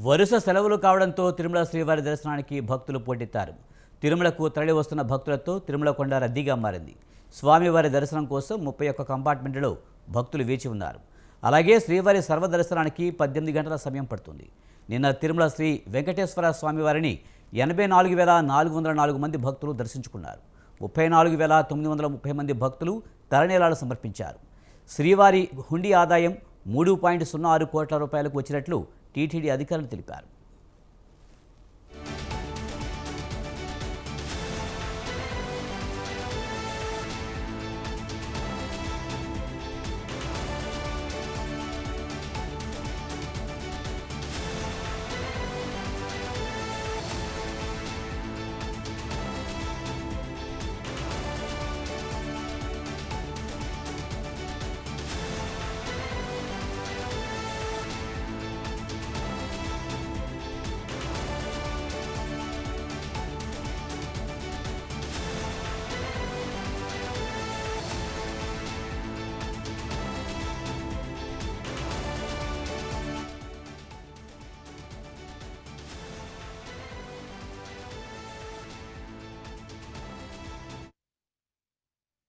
వరుస సెలవులు కావడంతో తిరుమల శ్రీవారి దర్శనానికి భక్తులు పోటెత్తారు. తిరుమలకు తరలి వస్తున్న భక్తులతో తిరుమల కొండ రద్దీగా మారింది. స్వామివారి దర్శనం కోసం 31 కంపార్ట్మెంట్లో భక్తులు వేచి ఉన్నారు. అలాగే శ్రీవారి సర్వదర్శనానికి 18 గంటల సమయం పడుతుంది. నిన్న తిరుమల శ్రీ వెంకటేశ్వర స్వామివారిని 84,404 మంది భక్తులు దర్శించుకున్నారు. 34,930 మంది భక్తులు తలనీలాలు సమర్పించారు. శ్రీవారి హుండీ ఆదాయం 3.06 కోట్ల రూపాయలకు వచ్చినట్లు టీటీడీ అధికారులు తెలిపారు.